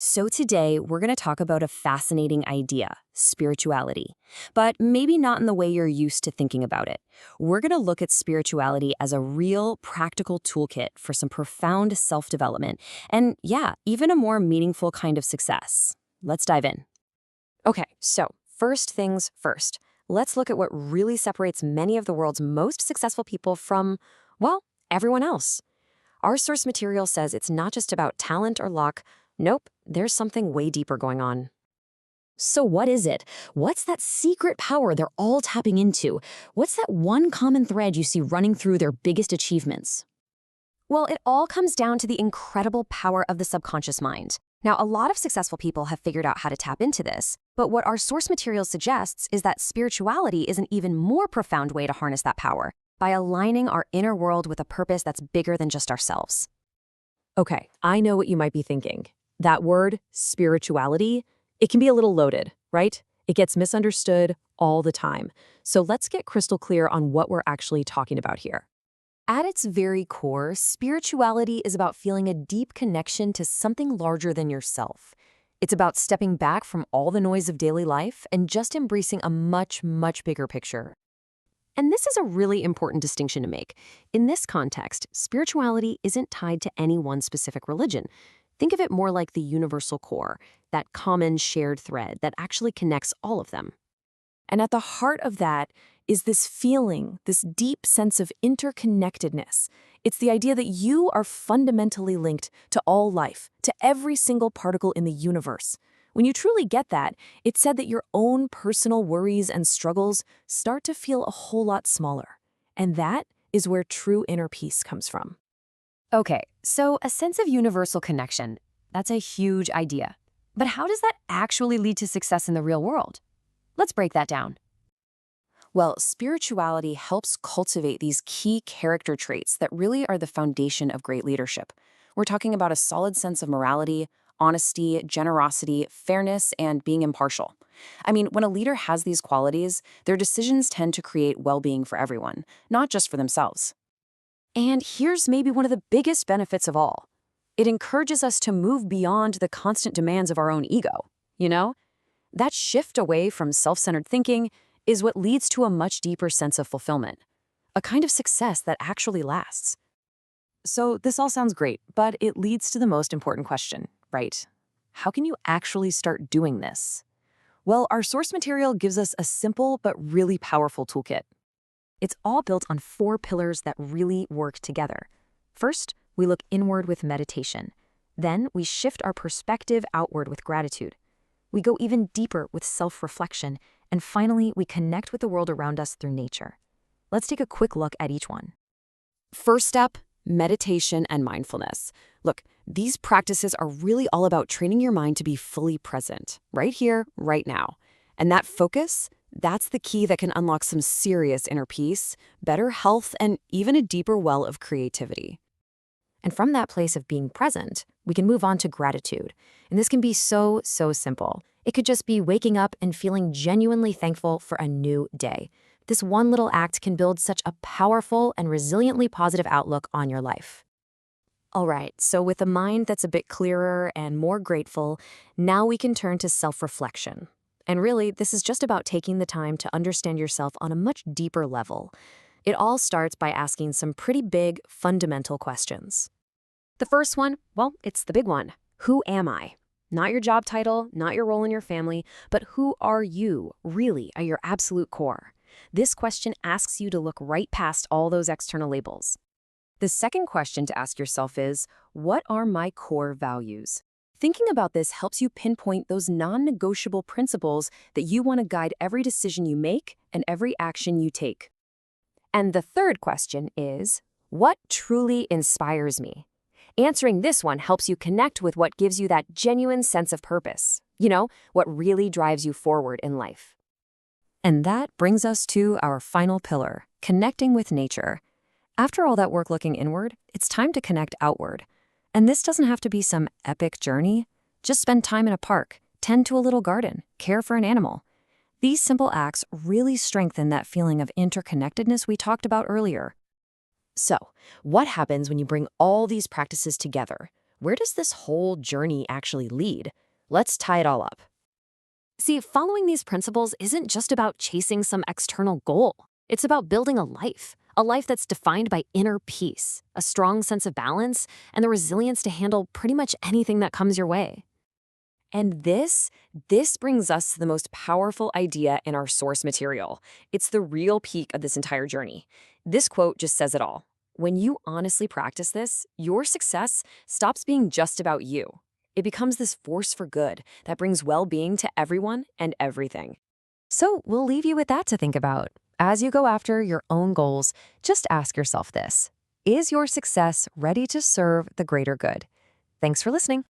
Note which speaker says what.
Speaker 1: So today, we're going to talk about a fascinating idea, spirituality, but maybe not in the way you're used to thinking about it. We're going to look at spirituality as a real, practical toolkit for some profound self-development and, yeah, even a more meaningful kind of success. Let's dive in. Okay, so first things first. Let's look at what really separates many of the world's most successful people from, well, everyone else. Our source material says it's not just about talent or luck. Nope, there's something way deeper going on.
Speaker 2: So what is it? What's that secret power they're all tapping into? What's that one common thread you see running through their biggest achievements?
Speaker 1: Well, it all comes down to the incredible power of the subconscious mind. Now, a lot of successful people have figured out how to tap into this, but what our source material suggests is that spirituality is an even more profound way to harness that power by aligning our inner world with a purpose that's bigger than just ourselves.
Speaker 2: Okay, I know what you might be thinking. That word, spirituality, it can be a little loaded, right? It gets misunderstood all the time. So let's get crystal clear on what we're actually talking about here.
Speaker 1: At its very core, spirituality is about feeling a deep connection to something larger than yourself. It's about stepping back from all the noise of daily life and just embracing a much, much bigger picture. And this is a really important distinction to make. In this context, spirituality isn't tied to any one specific religion. Think of it more like the universal core, that common shared thread that actually connects all of them. And at the heart of that is this feeling, this deep sense of interconnectedness. It's the idea that you are fundamentally linked to all life, to every single particle in the universe. When you truly get that, it's said that your own personal worries and struggles start to feel a whole lot smaller. And that is where true inner peace comes from. Okay, so a sense of universal connection, that's a huge idea. But how does that actually lead to success in the real world? Let's break that down. Well, spirituality helps cultivate these key character traits that really are the foundation of great leadership. We're talking about a solid sense of morality, honesty, generosity, fairness, and being impartial. I mean, when a leader has these qualities, their decisions tend to create well-being for everyone, not just for themselves. And here's maybe one of the biggest benefits of all. It encourages us to move beyond the constant demands of our own ego, you know? That shift away from self-centered thinking is what leads to a much deeper sense of fulfillment, a kind of success that actually lasts. So this all sounds great, but it leads to the most important question, right? How can you actually start doing this? Well, our source material gives us a simple but really powerful toolkit. It's all built on 4 pillars that really work together. First, we look inward with meditation. Then we shift our perspective outward with gratitude. We go even deeper with self-reflection. And finally, we connect with the world around us through nature. Let's take a quick look at each one. First step, meditation and mindfulness. Look, these practices are really all about training your mind to be fully present, right here, right now. And that focus, that's the key that can unlock some serious inner peace, better health, and even a deeper well of creativity. And from that place of being present, we can move on to gratitude. And this can be so simple. It could just be waking up and feeling genuinely thankful for a new day. This one little act can build such a powerful and resiliently positive outlook on your life. All right, so with a mind that's a bit clearer and more grateful, now we can turn to self-reflection. And really, this is just about taking the time to understand yourself on a much deeper level. It all starts by asking some pretty big, fundamental questions. The first one, well, it's the big one. Who am I? Not your job title, not your role in your family, but who are you, really, at your absolute core? This question asks you to look right past all those external labels. The second question to ask yourself is, what are my core values? Thinking about this helps you pinpoint those non-negotiable principles that you want to guide every decision you make and every action you take. And the third question is, what truly inspires me? Answering this one helps you connect with what gives you that genuine sense of purpose. You know, what really drives you forward in life. And that brings us to our final pillar, connecting with nature. After all that work looking inward, it's time to connect outward. And this doesn't have to be some epic journey. Just spend time in a park, tend to a little garden, care for an animal. These simple acts really strengthen that feeling of interconnectedness we talked about earlier. So, what happens when you bring all these practices together?
Speaker 2: where does this whole journey actually lead? Let's tie it all up. See, following these principles isn't just about chasing some external goal. It's about building a life that's defined by inner peace, a strong sense of balance, and the resilience to handle pretty much anything that comes your way. And this brings us to the most powerful idea in our source material. It's the real peak of this entire journey. This quote just says it all. When you honestly practice this, your success stops being just about you. It becomes this force for good that brings well-being to everyone and everything.
Speaker 1: So we'll leave you with that to think about. As you go after your own goals, just ask yourself this: is your success ready to serve the greater good? Thanks for listening.